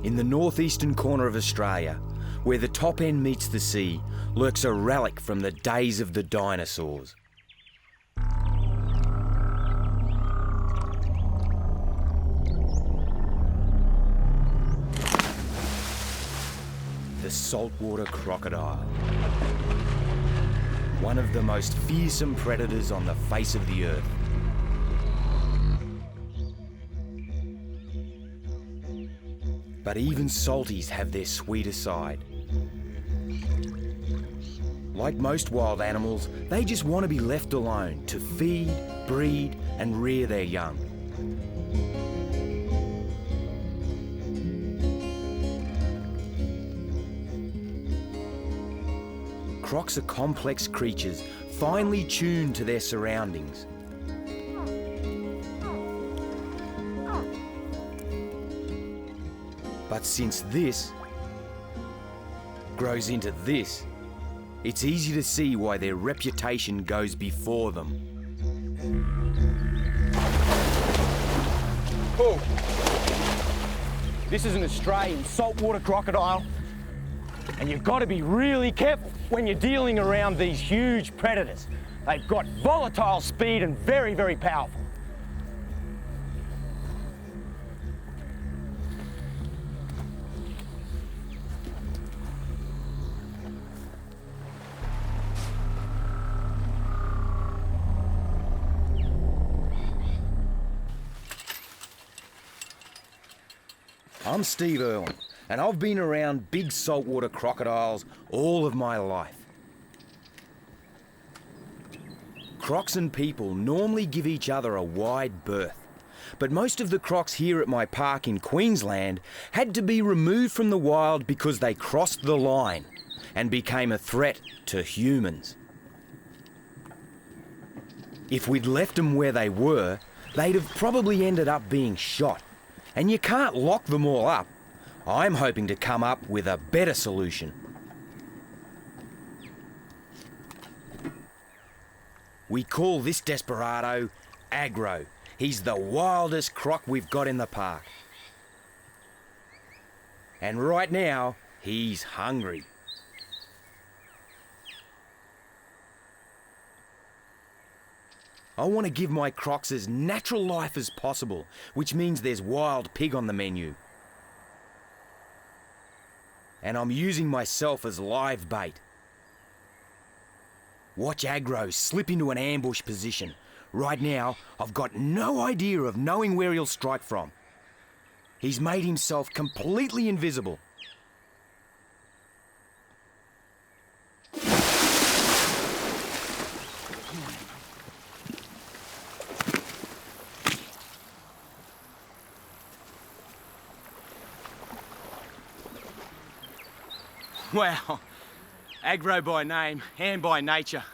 In the northeastern corner of Australia, where the top end meets the sea, lurks a relic from the days of the dinosaurs. The saltwater crocodile. One of the most fearsome predators on the face of the earth. But even salties have their sweeter side. Like most wild animals, they just want to be left alone to feed, breed, and rear their young. Crocs are complex creatures, finely tuned to their surroundings. But since this grows into this, it's easy to see why their reputation goes before them. Oh, this is an Australian saltwater crocodile, and you've got to be really careful when you're dealing around these huge predators. They've got volatile speed and very, very powerful. I'm Steve Irwin, and I've been around big saltwater crocodiles all of my life. Crocs and people normally give each other a wide berth, but most of the crocs here at my park in Queensland had to be removed from the wild because they crossed the line and became a threat to humans. If we'd left them where they were, they'd have probably ended up being shot. And you can't lock them all up. I'm hoping to come up with a better solution. We call this desperado Agro. He's the wildest croc we've got in the park. And right now, he's hungry. I want to give my crocs as natural life as possible, which means there's wild pig on the menu. And I'm using myself as live bait. Watch Agro slip into an ambush position. Right now, I've got no idea of knowing where he'll strike from. He's made himself completely invisible. Wow, Agro by name and by nature.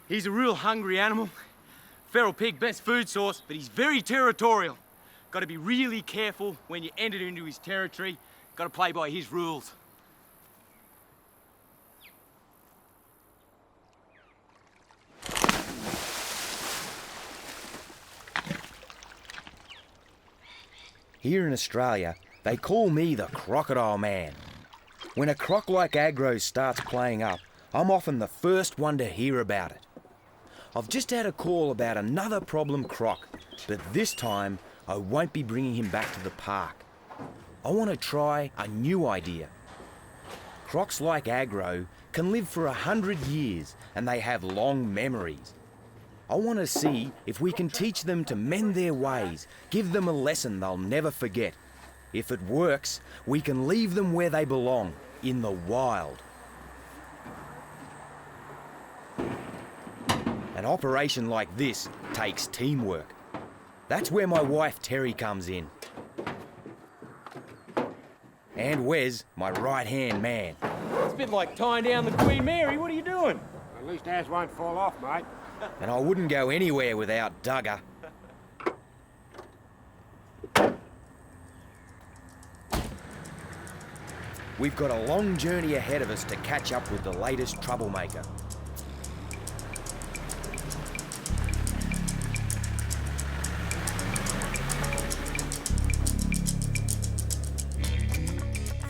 He's a real hungry animal. Feral pig, best food source, but he's very territorial. Got to be really careful when you enter into his territory. Got to play by his rules. Here in Australia, they call me the Crocodile Man. When a croc like Agro starts playing up, I'm often the first one to hear about it. I've just had a call about another problem croc, but this time I won't be bringing him back to the park. I want to try a new idea. Crocs like Agro can live for 100 years and they have long memories. I want to see if we can teach them to mend their ways, give them a lesson they'll never forget. If it works, we can leave them where they belong, in the wild. An operation like this takes teamwork. That's where my wife Terry comes in. And Wes, my right-hand man. It's a bit like tying down the Queen Mary. What are you doing? At least ours won't fall off, mate. And I wouldn't go anywhere without Duggar. We've got a long journey ahead of us to catch up with the latest troublemaker.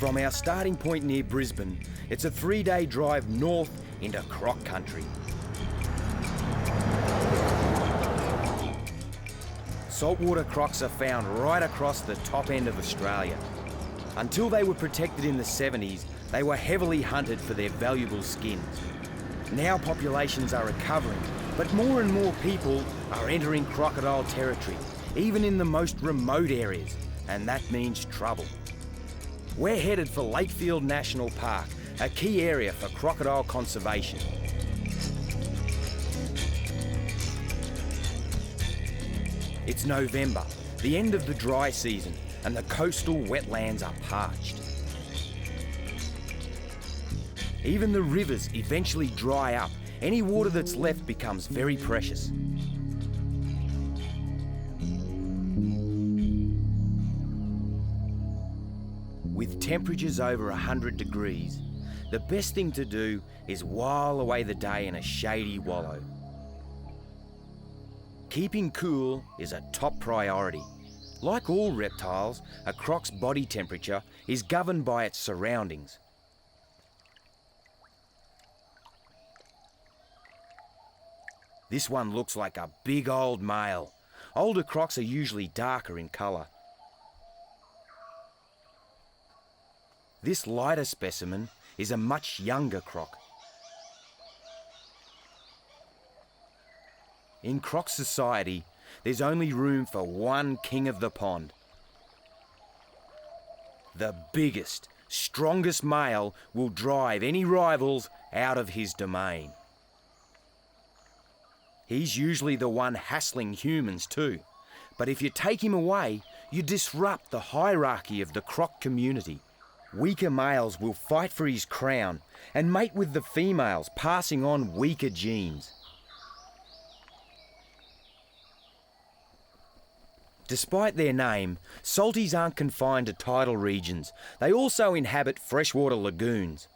From our starting point near Brisbane, it's a 3-day drive north into croc country. Saltwater crocs are found right across the top end of Australia. Until they were protected in the 70s, they were heavily hunted for their valuable skins. Now populations are recovering, but more and more people are entering crocodile territory, even in the most remote areas, and that means trouble. We're headed for Lakefield National Park, a key area for crocodile conservation. It's November, the end of the dry season, and the coastal wetlands are parched. Even the rivers eventually dry up. Any water that's left becomes very precious. With temperatures over 100 degrees, the best thing to do is while away the day in a shady wallow. Keeping cool is a top priority. Like all reptiles, a croc's body temperature is governed by its surroundings. This one looks like a big old male. Older crocs are usually darker in colour. This lighter specimen is a much younger croc. In croc society, there's only room for one king of the pond. The biggest, strongest male will drive any rivals out of his domain. He's usually the one hassling humans too, but if you take him away, you disrupt the hierarchy of the croc community. Weaker males will fight for his crown and mate with the females, passing on weaker genes. Despite their name, salties aren't confined to tidal regions. They also inhabit freshwater lagoons.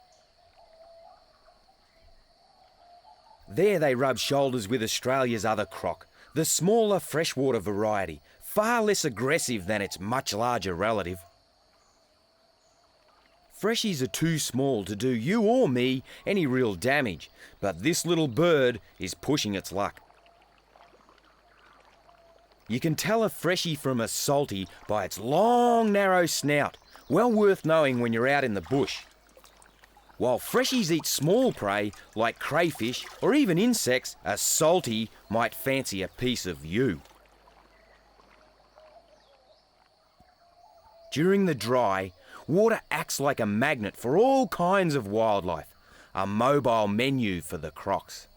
There they rub shoulders with Australia's other croc, the smaller freshwater variety, far less aggressive than its much larger relative. Freshies are too small to do you or me any real damage, but this little bird is pushing its luck. You can tell a freshie from a salty by its long, narrow snout, well worth knowing when you're out in the bush. While freshies eat small prey like crayfish or even insects, a salty might fancy a piece of you. During the dry, water acts like a magnet for all kinds of wildlife, a mobile menu for the crocs.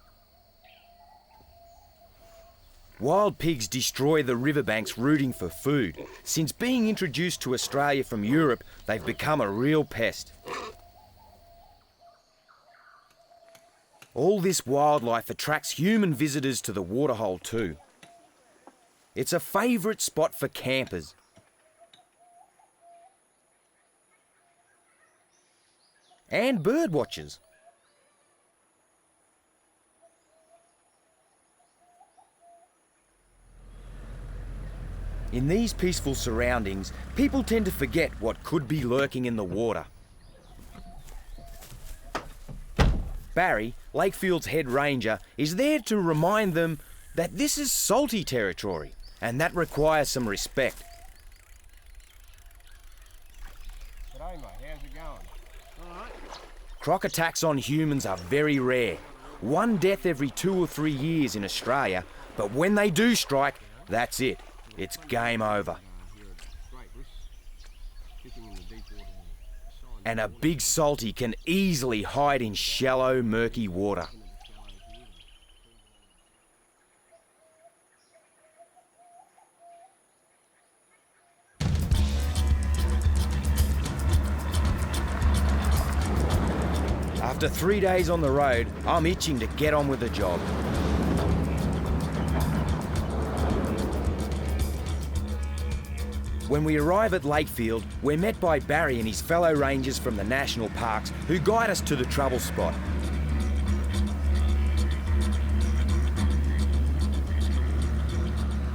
Wild pigs destroy the riverbanks rooting for food. Since being introduced to Australia from Europe, they've become a real pest. All this wildlife attracts human visitors to the waterhole too. It's a favourite spot for campers. And bird watchers. In these peaceful surroundings, people tend to forget what could be lurking in the water. Barry, Lakefield's head ranger, is there to remind them that this is salty territory, and that requires some respect. G'day mate, how's it going? All right. Croc attacks on humans are very rare. One death every 2 or 3 years in Australia, but when they do strike, that's it. It's game over. And a big salty can easily hide in shallow, murky water. After 3 days on the road, I'm itching to get on with the job. When we arrive at Lakefield, we're met by Barry and his fellow rangers from the national parks who guide us to the trouble spot.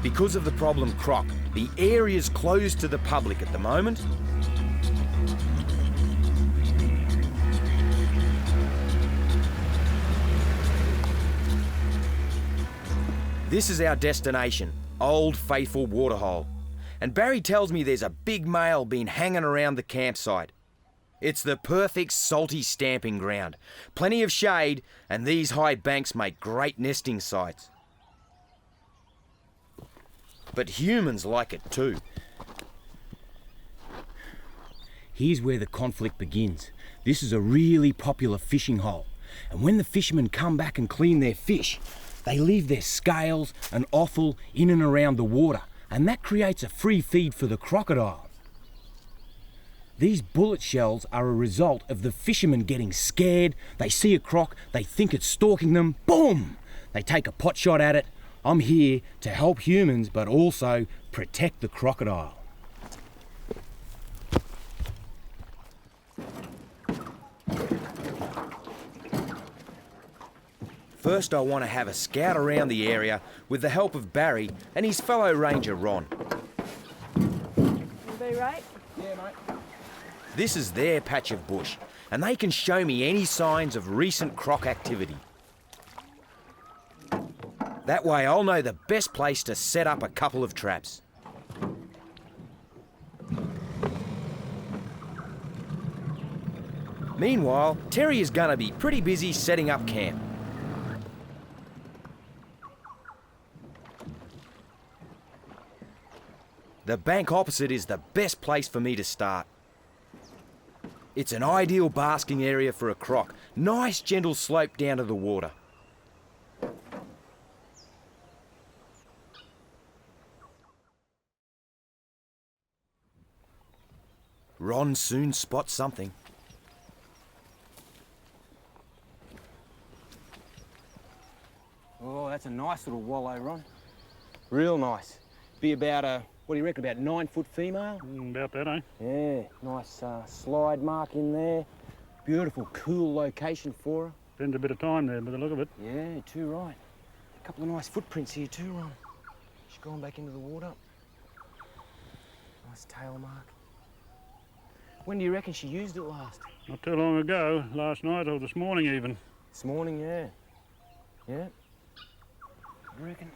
Because of the problem croc, the area's closed to the public at the moment. This is our destination, Old Faithful Waterhole. And Barry tells me there's a big male been hanging around the campsite. It's the perfect salty stamping ground. Plenty of shade, and these high banks make great nesting sites. But humans like it too. Here's where the conflict begins. This is a really popular fishing hole. And when the fishermen come back and clean their fish, they leave their scales and offal in and around the water, and that creates a free feed for the crocodiles. These bullet shells are a result of the fishermen getting scared. They see a croc, they think it's stalking them, boom! They take a pot shot at it. I'm here to help humans, but also protect the crocodile. First, I want to have a scout around the area with the help of Barry and his fellow ranger, Ron. Everybody right? Yeah, mate. This is their patch of bush, and they can show me any signs of recent croc activity. That way I'll know the best place to set up a couple of traps. Meanwhile, Terry is going to be pretty busy setting up camp. The bank opposite is the best place for me to start. It's an ideal basking area for a croc. Nice gentle slope down to the water. Ron soon spots something. Oh, that's a nice little wallow, Ron. Real nice. Be about what do you reckon, about 9 foot female? About that, eh? Yeah, nice slide mark in there. Beautiful, cool location for her. Spends a bit of time there by the look of it. Yeah, too right. A couple of nice footprints here too, Ron. She's gone back into the water. Nice tail mark. When do you reckon she used it last? Not too long ago, last night or this morning even. This morning, yeah. Yeah. I reckon.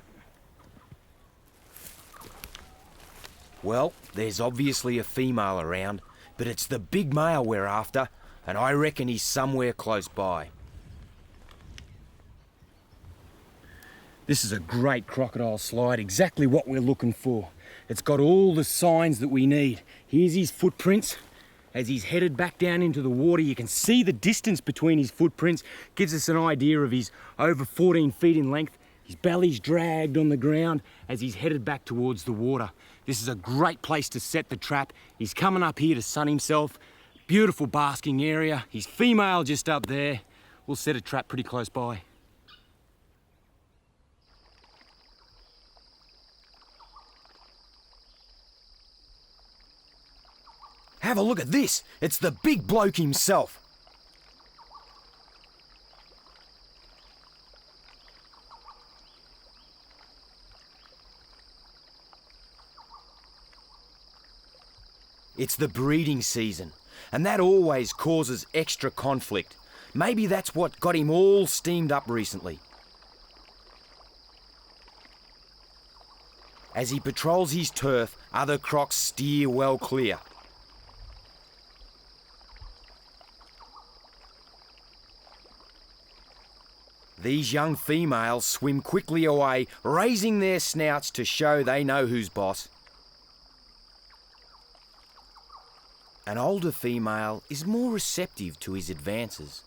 Well, there's obviously a female around, but it's the big male we're after, and I reckon he's somewhere close by. This is a great crocodile slide, exactly what we're looking for. It's got all the signs that we need. Here's his footprints. As he's headed back down into the water, you can see the distance between his footprints. Gives us an idea of he's over 14 feet in length. His belly's dragged on the ground as he's headed back towards the water. This is a great place to set the trap. He's coming up here to sun himself. Beautiful basking area. He's female just up there. We'll set a trap pretty close by. Have a look at this. It's the big bloke himself. It's the breeding season, and that always causes extra conflict. Maybe that's what got him all steamed up recently. As he patrols his turf, other crocs steer well clear. These young females swim quickly away, raising their snouts to show they know who's boss. An older female is more receptive to his advances.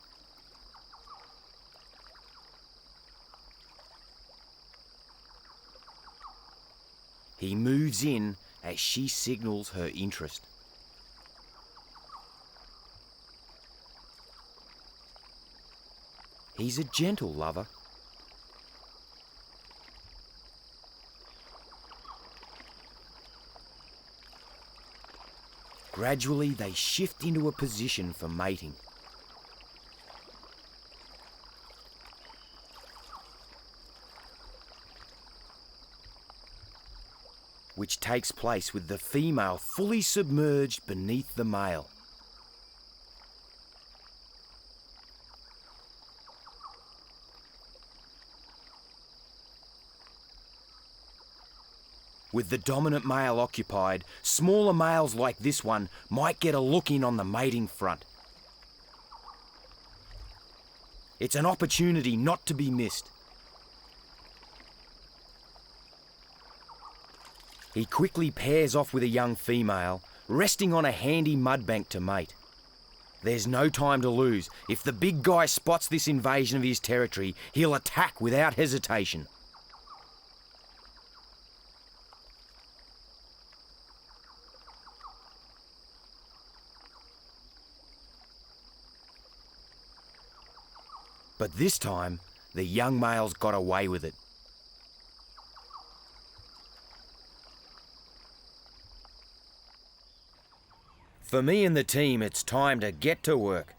He moves in as she signals her interest. He's a gentle lover. Gradually, they shift into a position for mating. Which takes place with the female fully submerged beneath the male. With the dominant male occupied, smaller males like this one might get a look in on the mating front. It's an opportunity not to be missed. He quickly pairs off with a young female, resting on a handy mudbank to mate. There's no time to lose. If the big guy spots this invasion of his territory, he'll attack without hesitation. But this time, the young male's got away with it. For me and the team, it's time to get to work.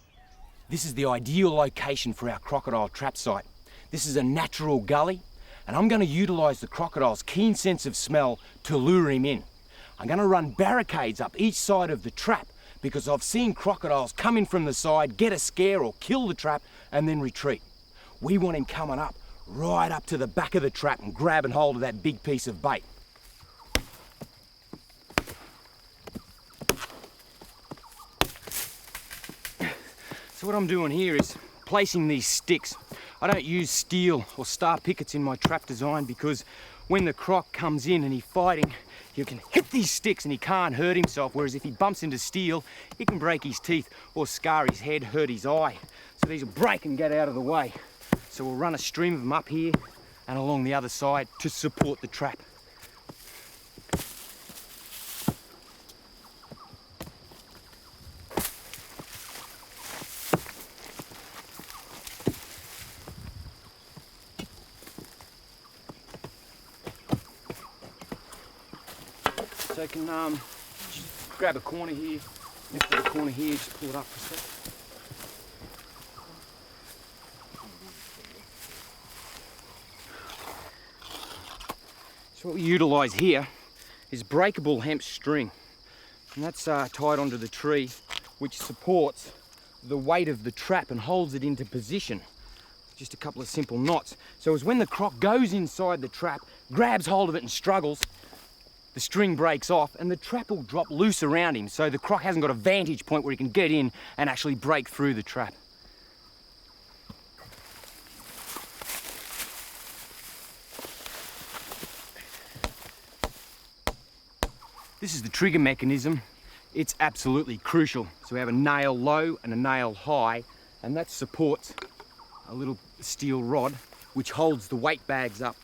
This is the ideal location for our crocodile trap site. This is a natural gully, and I'm going to utilise the crocodile's keen sense of smell to lure him in. I'm going to run barricades up each side of the trap because I've seen crocodiles come in from the side, get a scare or kill the trap, and then retreat. We want him coming up, right up to the back of the trap and grabbing hold of that big piece of bait. So what I'm doing here is placing these sticks. I don't use steel or star pickets in my trap design because when the croc comes in and he's fighting, you can hit these sticks and he can't hurt himself, whereas if he bumps into steel, he can break his teeth or scar his head, hurt his eye. So these will break and get out of the way. So we'll run a stream of them up here and along the other side to support the trap. So you can just grab a corner here, lift the corner here, just pull it up for a sec. So what we utilise here is breakable hemp string, and that's tied onto the tree, which supports the weight of the trap and holds it into position. Just a couple of simple knots. So as when the croc goes inside the trap, grabs hold of it and struggles, the string breaks off and the trap will drop loose around him, so the croc hasn't got a vantage point where he can get in and actually break through the trap. This is the trigger mechanism. It's absolutely crucial. So we have a nail low and a nail high, and that supports a little steel rod which holds the weight bags up.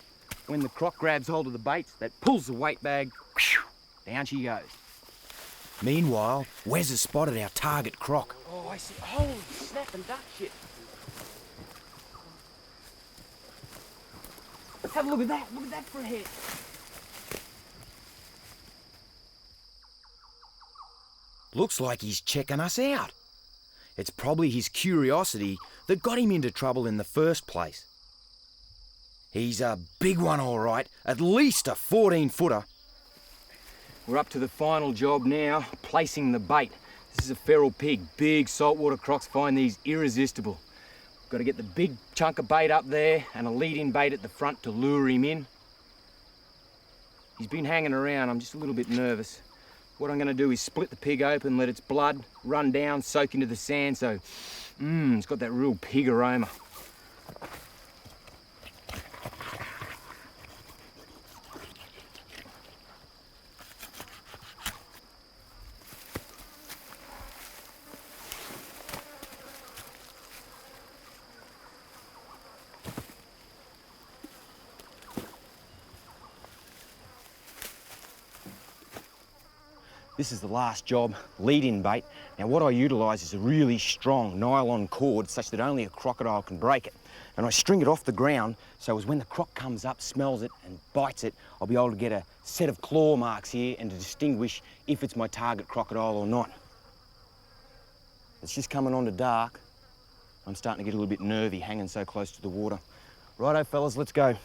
When the croc grabs hold of the baits, that pulls the weight bag, whew, down she goes. Meanwhile, Wes has spotted our target croc. Oh, I see. Holy snap and duck shit. Have a look at that. Look at that for a head. Looks like he's checking us out. It's probably his curiosity that got him into trouble in the first place. He's a big one, all right, at least a 14-footer. We're up to the final job now, placing the bait. This is a feral pig. Big saltwater crocs find these irresistible. Got to get the big chunk of bait up there and a lead-in bait at the front to lure him in. He's been hanging around. I'm just a little bit nervous. What I'm going to do is split the pig open, let its blood run down, soak into the sand, so it's got that real pig aroma. This is the last job, lead-in bait. Now what I utilise is a really strong nylon cord such that only a crocodile can break it. And I string it off the ground so as when the croc comes up, smells it and bites it, I'll be able to get a set of claw marks here and to distinguish if it's my target crocodile or not. It's just coming on to dark. I'm starting to get a little bit nervy hanging so close to the water. Righto fellas, let's go.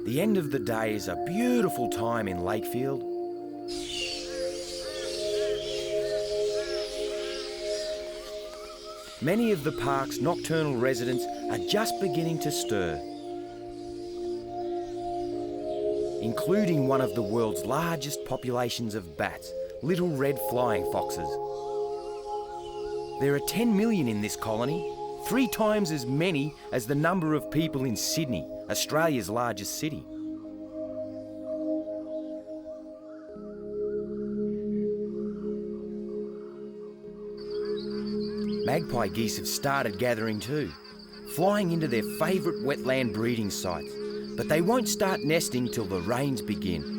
The end of the day is a beautiful time in Lakefield. Many of the park's nocturnal residents are just beginning to stir, including one of the world's largest populations of bats, little red flying foxes. There are 10 million in this colony, 3 times as many as the number of people in Sydney, Australia's largest city. Magpie geese have started gathering too, flying into their favourite wetland breeding sites, but they won't start nesting till the rains begin.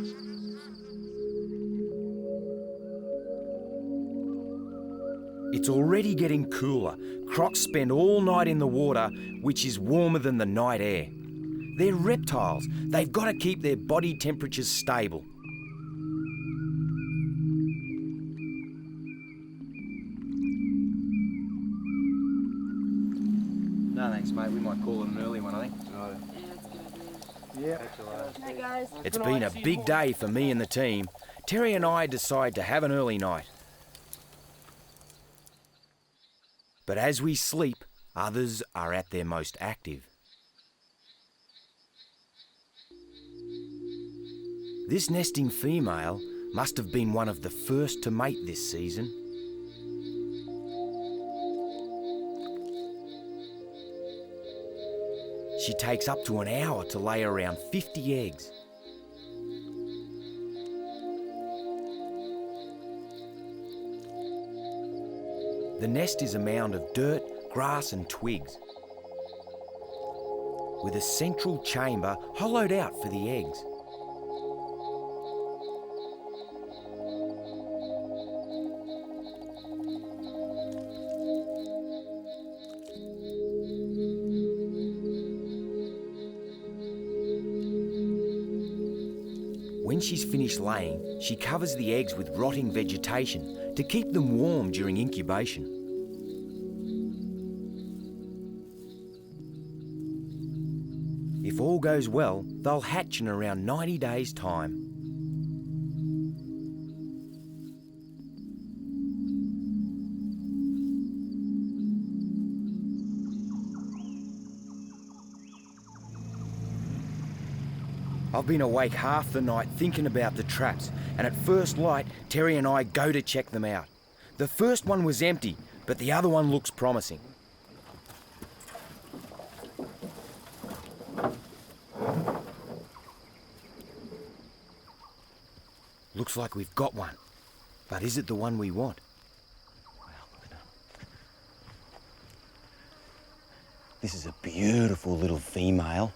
It's already getting cooler. Crocs spend all night in the water, which is warmer than the night air. They're reptiles. They've got to keep their body temperatures stable. No thanks, mate. We might call it an early one, I think. Yeah. Hey guys. It's been a big day for me and the team. Terry and I decide to have an early night. But as we sleep, others are at their most active. This nesting female must have been one of the first to mate this season. She takes up to an hour to lay around 50 eggs. The nest is a mound of dirt, grass and twigs, with a central chamber hollowed out for the eggs. When she's finished laying, she covers the eggs with rotting vegetation to keep them warm during incubation. If all goes well, they'll hatch in around 90 days' time. I've been awake half the night thinking about the traps, and at first light, Terry and I go to check them out. The first one was empty, but the other one looks promising. Looks like we've got one, but is it the one we want? Wow, look at that. This is a beautiful little female.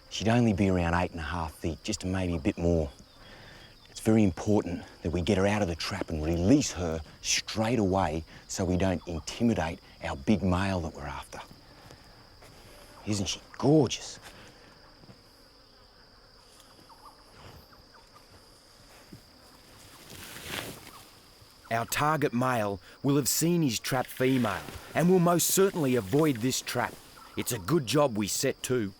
She'd only be around 8.5 feet, just maybe a bit more. It's very important that we get her out of the trap and release her straight away so we don't intimidate our big male that we're after. Isn't she gorgeous? Our target male will have seen his trapped female and will most certainly avoid this trap. It's a good job we set too.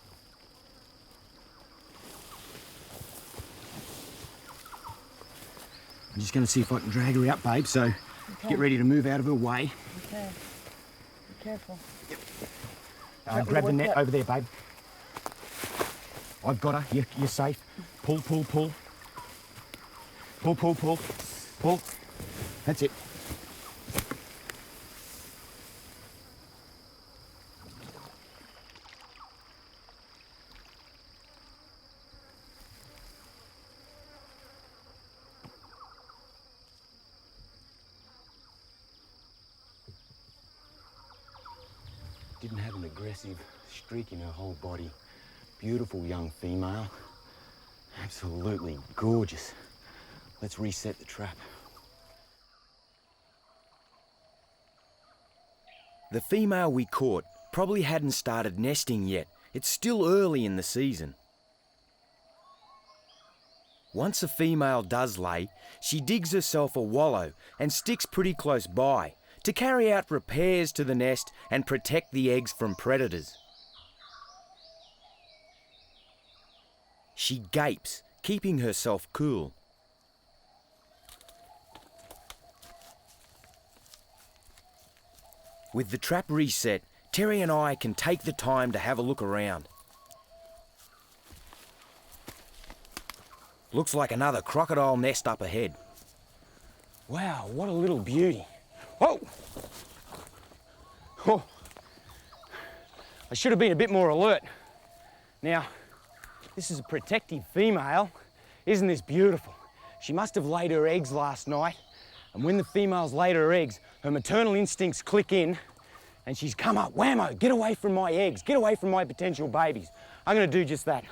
I'm just going to see if I can drag her out, babe, so get ready to move out of her way. Okay. Be careful. Grab the net over there, babe. I've got her. You're safe. Pull, pull, pull. Pull, pull, pull. Pull. That's it. Didn't have an aggressive streak in her whole body. Beautiful young female. Absolutely gorgeous. Let's reset the trap. The female we caught probably hadn't started nesting yet. It's still early in the season. Once a female does lay, she digs herself a wallow and sticks pretty close by to carry out repairs to the nest and protect the eggs from predators. She gapes, keeping herself cool. With the trap reset, Terry and I can take the time to have a look around. Looks like another crocodile nest up ahead. Wow, what a little beauty. Whoa! Oh. I should have been a bit more alert. Now, this is a protective female. Isn't this beautiful? She must have laid her eggs last night, and when the female's laid her eggs, her maternal instincts click in, and she's come up, whammo, get away from my eggs, get away from my potential babies. I'm gonna do just that.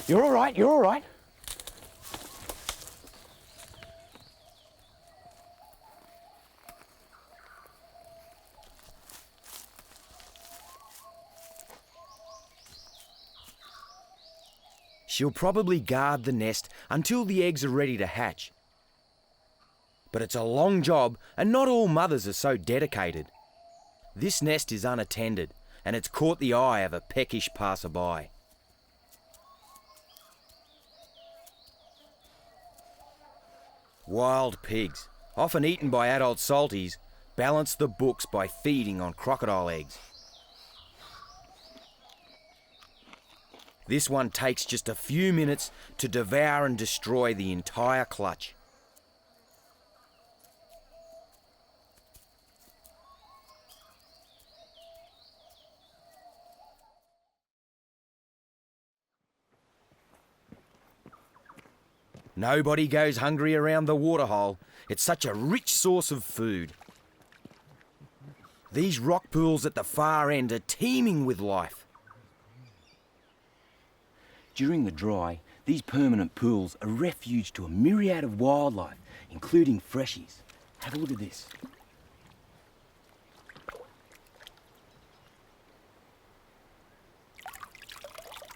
You're all right, you're all right. She'll probably guard the nest until the eggs are ready to hatch. But it's a long job, and not all mothers are so dedicated. This nest is unattended, and it's caught the eye of a peckish passerby. Wild pigs, often eaten by adult salties, balance the books by feeding on crocodile eggs. This one takes just a few minutes to devour and destroy the entire clutch. Nobody goes hungry around the waterhole. It's such a rich source of food. These rock pools at the far end are teeming with life. During the dry, these permanent pools are refuge to a myriad of wildlife, including freshies. Have a look at this.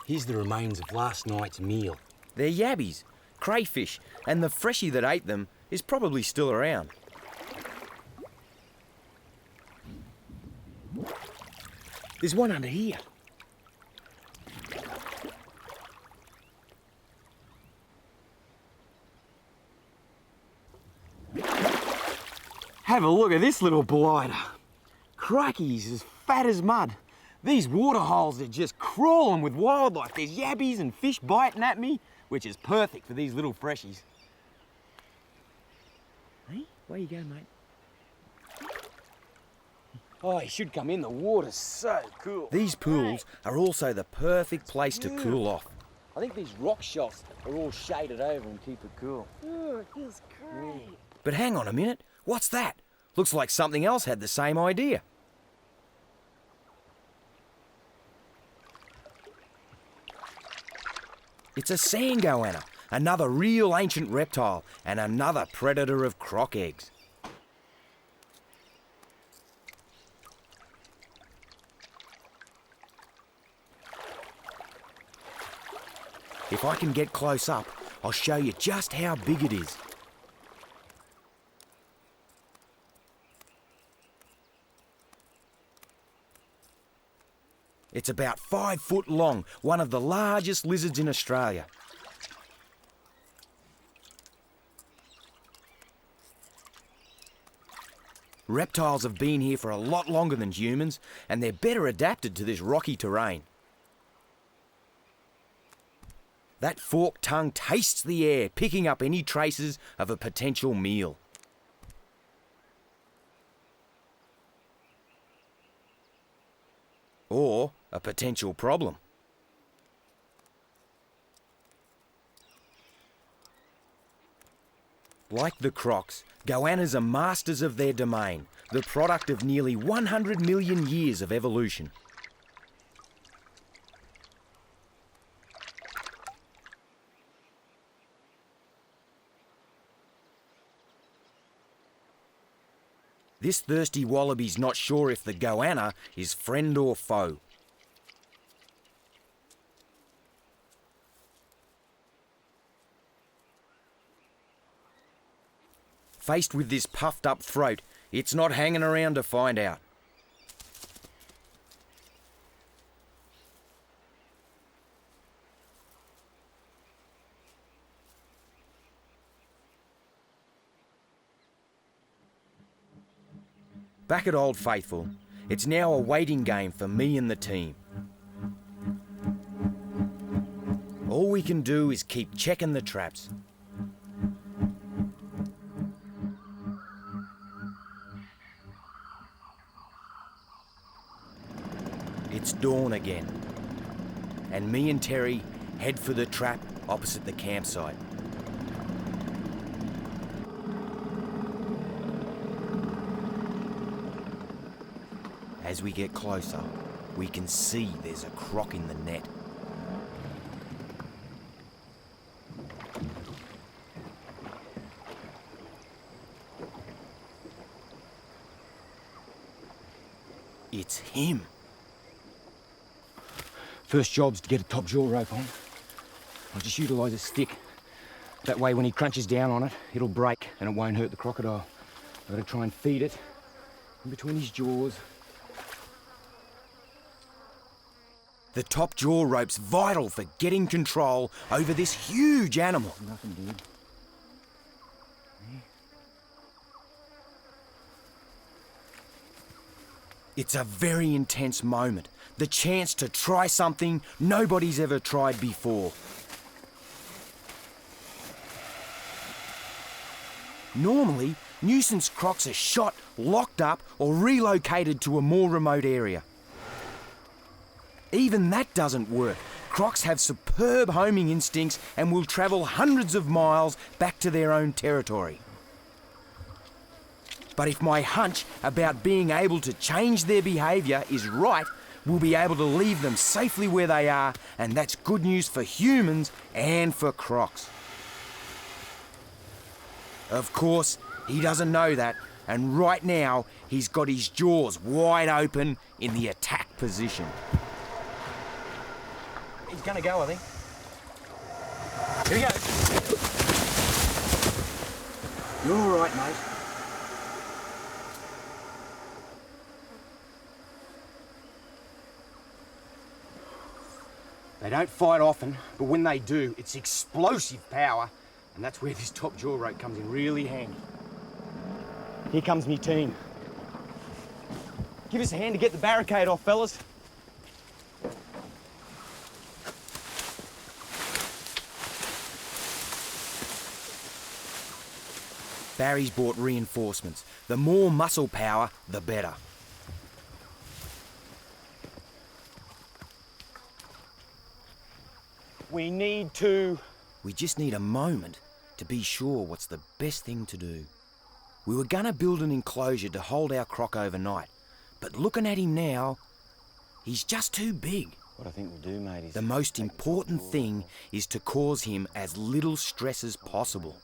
Here's the remains of last night's meal. They're yabbies, crayfish, and the freshie that ate them is probably still around. There's one under here. Have a look at this little blighter. Crikey, he's as fat as mud. These water holes are just crawling with wildlife. There's yabbies and fish biting at me, which is perfect for these little freshies. Hey, where you going, mate? Oh, he should come in. The water's so cool. These pools are also the perfect place to cool off. I think these rock shelves are all shaded over and keep it cool. Ooh, it feels great. But hang on a minute, what's that? Looks like something else had the same idea. It's a sand goanna, another real ancient reptile and another predator of croc eggs. If I can get close up, I'll show you just how big it is. It's about 5 foot long, one of the largest lizards in Australia. Reptiles have been here for a lot longer than humans, and they're better adapted to this rocky terrain. That forked tongue tastes the air, picking up any traces of a potential meal. Or a potential problem. Like the crocs, goannas are masters of their domain, the product of nearly 100 million years of evolution. This thirsty wallaby's not sure if the goanna is friend or foe. Faced with this puffed up throat, it's not hanging around to find out. Back at Old Faithful, it's now a waiting game for me and the team. All we can do is keep checking the traps. It's dawn again, and me and Terry head for the trap opposite the campsite. As we get closer, we can see there's a croc in the net. It's him. First job's to get a top jaw rope on. I'll just utilise a stick. That way when he crunches down on it, it'll break and it won't hurt the crocodile. I've got to try and feed it in between his jaws. The top jaw rope's vital for getting control over this huge animal. Nothing, dude. It's a very intense moment. The chance to try something nobody's ever tried before. Normally, nuisance crocs are shot, locked up, or relocated to a more remote area. Even that doesn't work. Crocs have superb homing instincts and will travel hundreds of miles back to their own territory. But if my hunch about being able to change their behaviour is right, we'll be able to leave them safely where they are, and that's good news for humans and for crocs. Of course, he doesn't know that, and right now he's got his jaws wide open in the attack position. He's gonna go, I think. Here we go. You're all right, mate. They don't fight often, but when they do, it's explosive power, and that's where this top jaw rope comes in really handy. Here comes me team. Give us a hand to get the barricade off, fellas. Barry's brought reinforcements. The more muscle power, the better. We need to... We just need a moment to be sure what's the best thing to do. We were gonna build an enclosure to hold our croc overnight, but looking at him now, he's just too big. What I think we'll do, mate, is... The most important thing is to cause him as little stress as possible.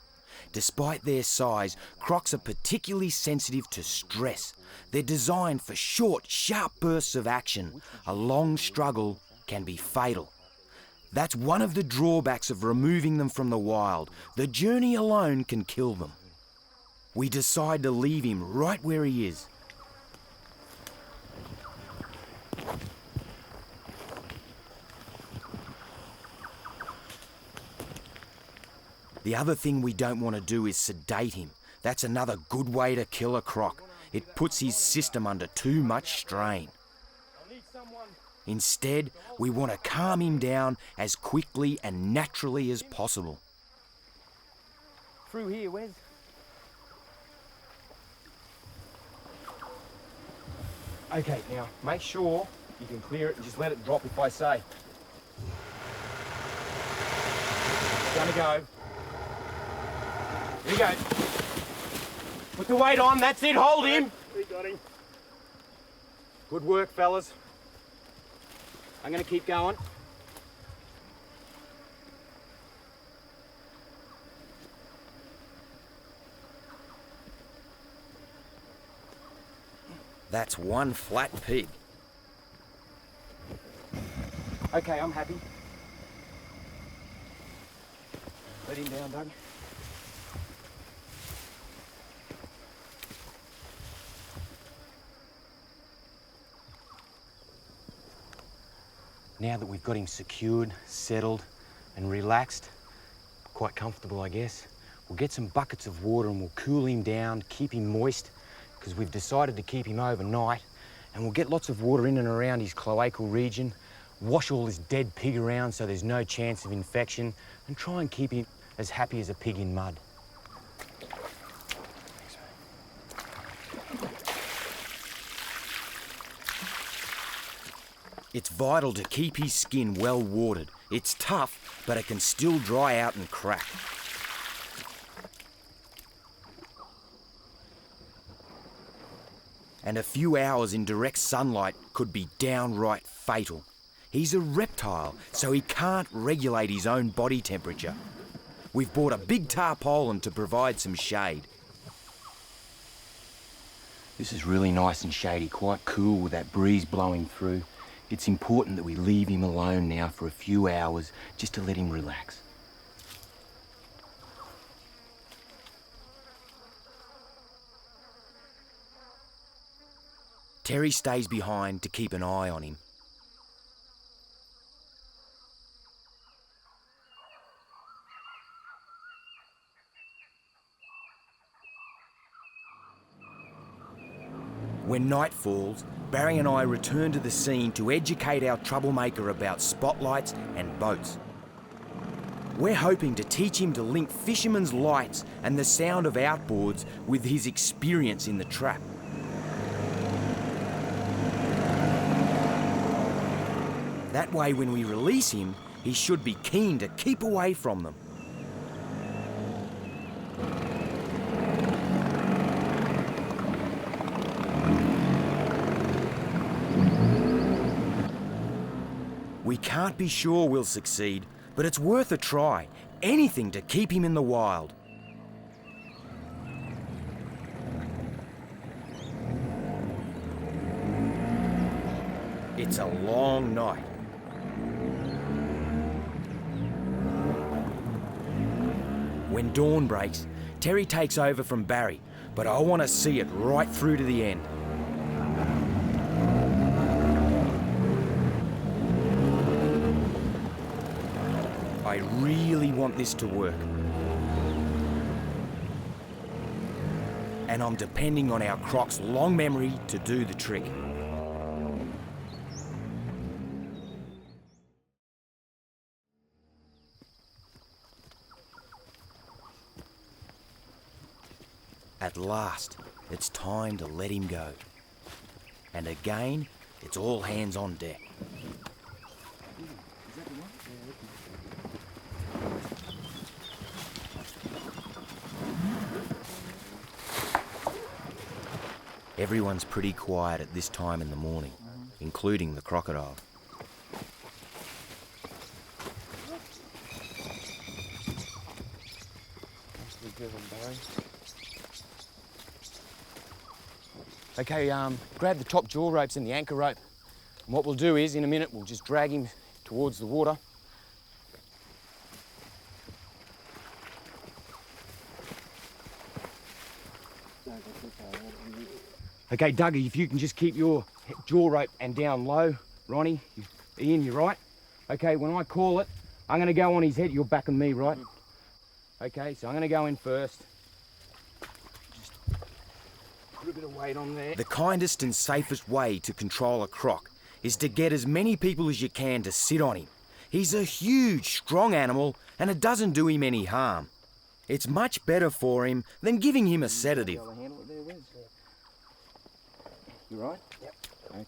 Despite their size, crocs are particularly sensitive to stress. They're designed for short, sharp bursts of action. A long struggle can be fatal. That's one of the drawbacks of removing them from the wild. The journey alone can kill them. We decide to leave him right where he is. The other thing we don't want to do is sedate him. That's another good way to kill a croc. It puts his system under too much strain. Instead, we want to calm him down as quickly and naturally as possible. Through here, Wes. Okay, now, make sure you can clear it and just let it drop if I say. It's gonna go. Here we go. Put the weight on, that's it, hold him. We got him. Good work, fellas. I'm gonna keep going. That's one flat pig. Okay, I'm happy. Let him down, Doug. Now that we've got him secured, settled, and relaxed, quite comfortable, I guess, we'll get some buckets of water and we'll cool him down, keep him moist, because we've decided to keep him overnight, and we'll get lots of water in and around his cloacal region, wash all this dead pig around so there's no chance of infection, and try and keep him as happy as a pig in mud. It's vital to keep his skin well watered. It's tough, but it can still dry out and crack. And a few hours in direct sunlight could be downright fatal. He's a reptile, so he can't regulate his own body temperature. We've bought a big tarpaulin to provide some shade. This is really nice and shady, quite cool with that breeze blowing through. It's important that we leave him alone now for a few hours just to let him relax. Terry stays behind to keep an eye on him. When night falls, Barry and I return to the scene to educate our troublemaker about spotlights and boats. We're hoping to teach him to link fishermen's lights and the sound of outboards with his experience in the trap. That way, when we release him, he should be keen to keep away from them. We can't be sure we'll succeed, but it's worth a try. Anything to keep him in the wild. It's a long night. When dawn breaks, Terry takes over from Barry, but I want to see it right through to the end. I really want this to work. And I'm depending on our Croc's long memory to do the trick. At last, it's time to let him go. And again, it's all hands on deck. Everyone's pretty quiet at this time in the morning, including the crocodile. Okay, grab the top jaw ropes and the anchor rope. And what we'll do is, in a minute, we'll just drag him towards the water. Okay, Dougie, if you can just keep your jaw rope and down low. Ronnie, Ian, you're right. Okay, when I call it, I'm going to go on his head. You're backing me, right? Okay, so I'm going to go in first. Just put a bit of weight on there. The kindest and safest way to control a croc is to get as many people as you can to sit on him. He's a huge, strong animal, and it doesn't do him any harm. It's much better for him than giving him a sedative. You right? Yep. Okay.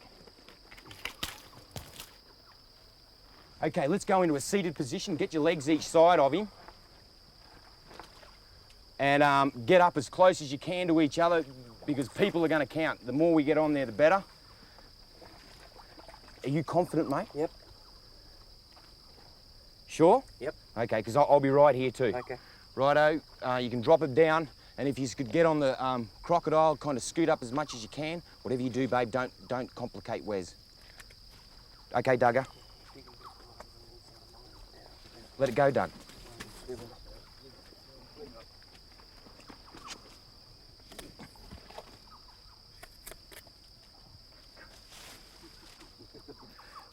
Okay, let's go into a seated position. Get your legs each side of him. And get up as close as you can to each other because people are going to count. The more we get on there, the better. Are you confident, mate? Yep. Sure? Yep. Okay, because I'll be right here too. Okay. Righto, you can drop it down. And if you could get on the crocodile, kind of scoot up as much as you can. Whatever you do, babe, don't complicate Wes. Okay, Duggar. Let it go, Doug.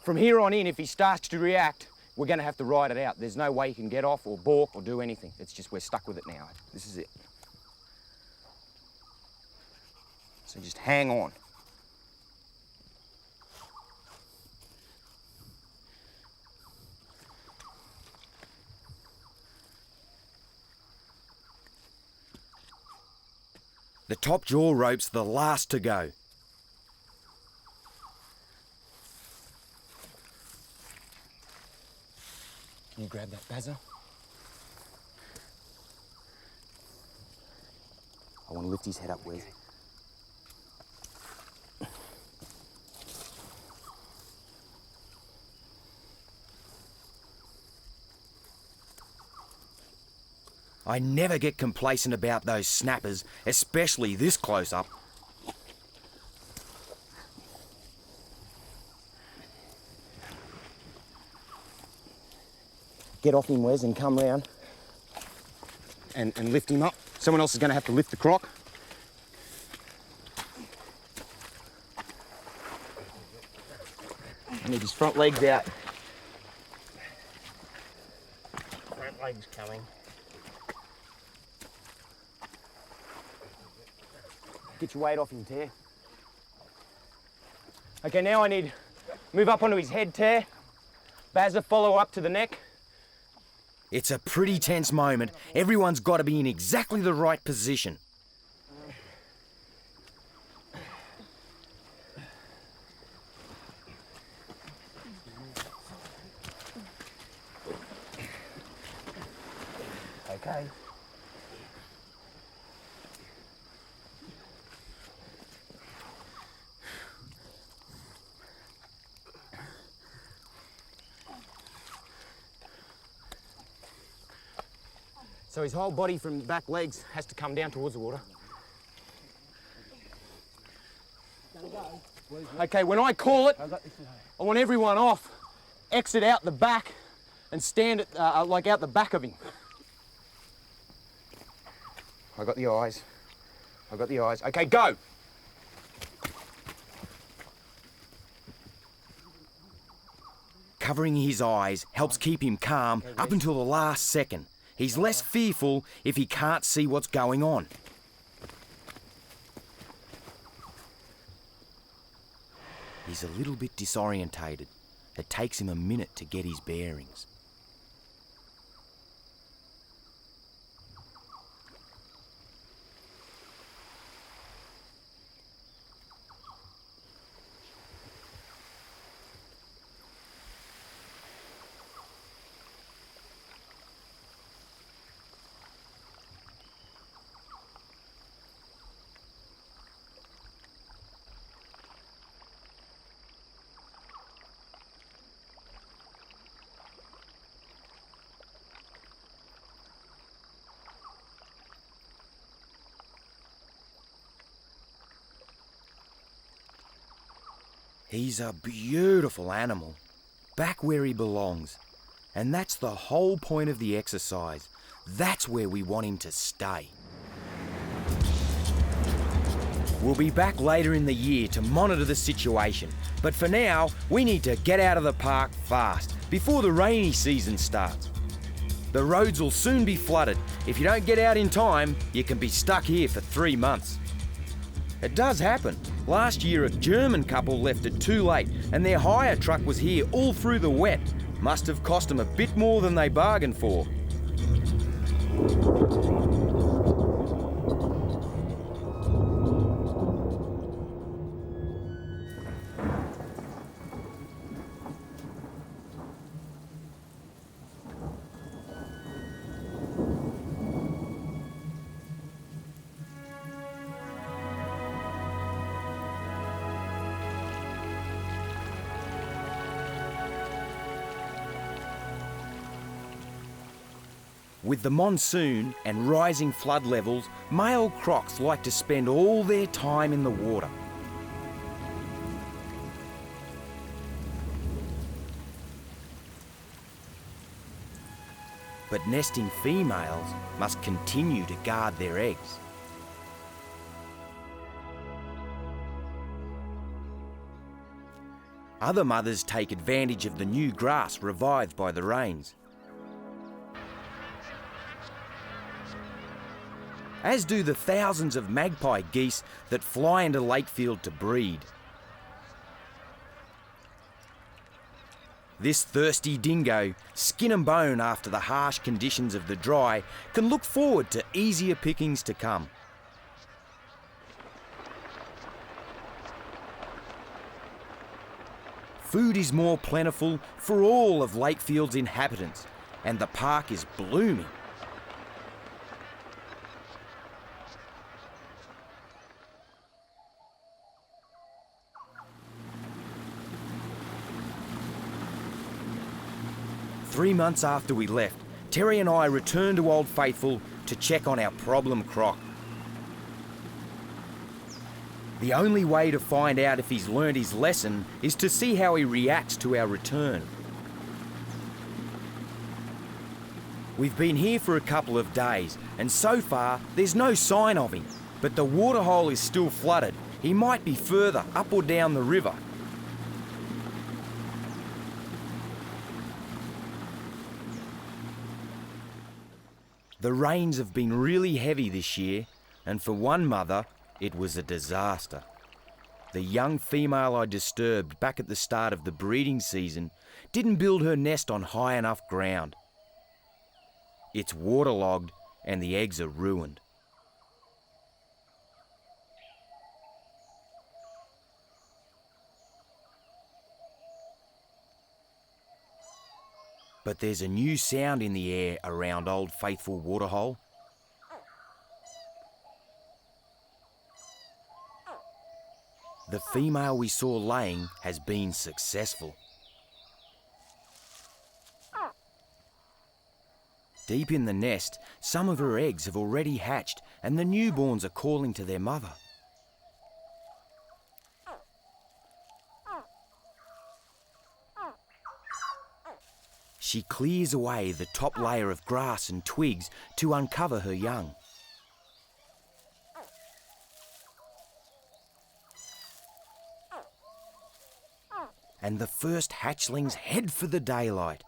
From here on in, if he starts to react, we're going to have to ride it out. There's no way he can get off or balk or do anything. It's just we're stuck with it now. This is it. So just hang on. The top jaw rope's the last to go. Can you grab that bazza? I want to lift his head up, Wes. I never get complacent about those snappers, especially this close up. Get off him, Wes, and come round and lift him up. Someone else is going to have to lift the croc. I need his front legs out. Front leg's coming. Get your weight off him, Tear. Okay, now I need move up onto his head, Tear. Bazza, follow up to the neck. It's a pretty tense moment. Everyone's got to be in exactly the right position. Okay. So his whole body from the back legs has to come down towards the water. Okay, when I call it, I want everyone off, exit out the back and stand at, like out the back of him. I got the eyes. I got the eyes. Okay, go. Covering his eyes helps keep him calm up until the last second. He's less fearful if he can't see what's going on. He's a little bit disorientated. It takes him a minute to get his bearings. He's a beautiful animal, back where he belongs. And that's the whole point of the exercise. That's where we want him to stay. We'll be back later in the year to monitor the situation. But for now, we need to get out of the park fast, before the rainy season starts. The roads will soon be flooded. If you don't get out in time, you can be stuck here for 3 months. It does happen. Last year, a German couple left it too late, and their hire truck was here all through the wet. Must have cost them a bit more than they bargained for. With the monsoon and rising flood levels, male crocs like to spend all their time in the water. But nesting females must continue to guard their eggs. Other mothers take advantage of the new grass revived by the rains. as do the thousands of magpie geese that fly into Lakefield to breed. This thirsty dingo, skin and bone after the harsh conditions of the dry, can look forward to easier pickings to come. Food is more plentiful for all of Lakefield's inhabitants, and the park is blooming. Three months after we left, Terry and I returned to Old Faithful to check on our problem croc. The only way to find out if he's learned his lesson is to see how he reacts to our return. We've been here for a couple of days, and so far there's no sign of him, but the waterhole is still flooded. He might be further up or down the river. The rains have been really heavy this year, and for one mother, it was a disaster. The young female I disturbed back at the start of the breeding season didn't build her nest on high enough ground. It's waterlogged and the eggs are ruined. But there's a new sound in the air around Old Faithful Waterhole. The female we saw laying has been successful. Deep in the nest, some of her eggs have already hatched and the newborns are calling to their mother. She clears away the top layer of grass and twigs to uncover her young. And the first hatchlings head for the daylight.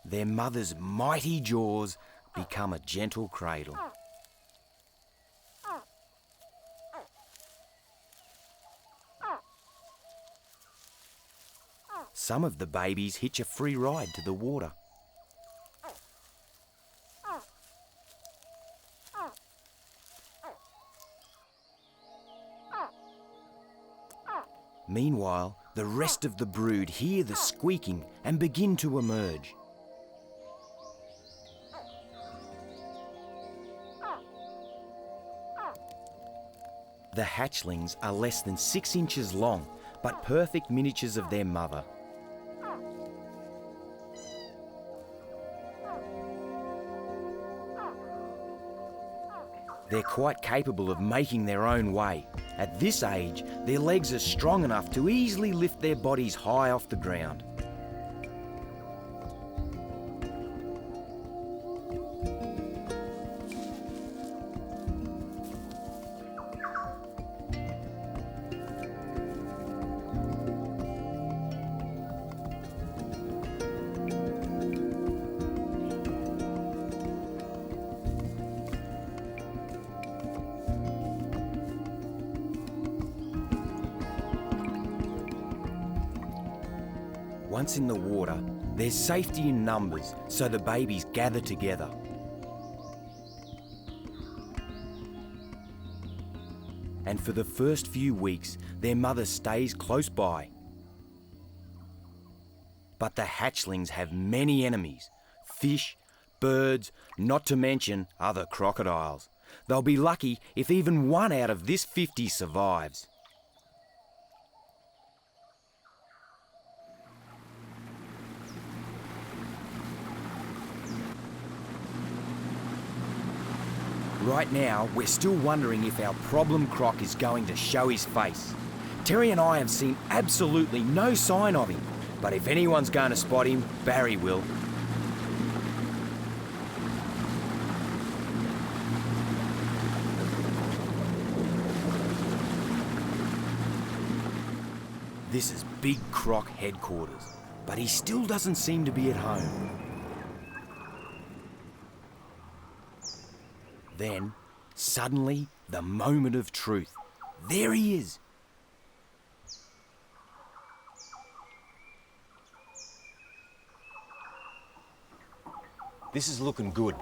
Their mother's mighty jaws become a gentle cradle. Some of the babies hitch a free ride to the water. Meanwhile, the rest of the brood hear the squeaking and begin to emerge. The hatchlings are less than 6 inches long, but perfect miniatures of their mother. They're quite capable of making their own way. At this age, their legs are strong enough to easily lift their bodies high off the ground. Once in the water, there's safety in numbers, so the babies gather together. And for the first few weeks, their mother stays close by. But the hatchlings have many enemies: fish, birds, not to mention other crocodiles. They'll be lucky if even one out of this 50 survives. Right now, we're still wondering if our problem croc is going to show his face. Terry and I have seen absolutely no sign of him, but if anyone's going to spot him, Barry will. This is Big Croc headquarters, but he still doesn't seem to be at home. Then, suddenly, the moment of truth. There he is. This is looking good.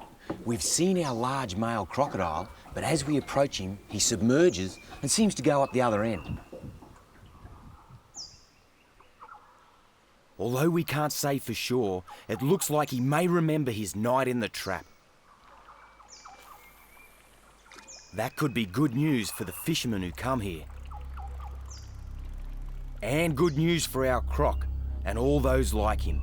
We've seen our large male crocodile, but as we approach him, he submerges and seems to go up the other end. Although we can't say for sure, it looks like he may remember his night in the trap. That could be good news for the fishermen who come here. And good news for our croc and all those like him.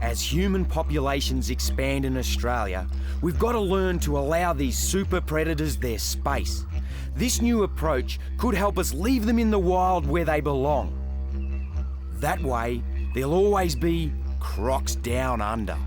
As human populations expand in Australia, we've got to learn to allow these super predators their space. This new approach could help us leave them in the wild where they belong. That way, there'll always be Crocs Down Under.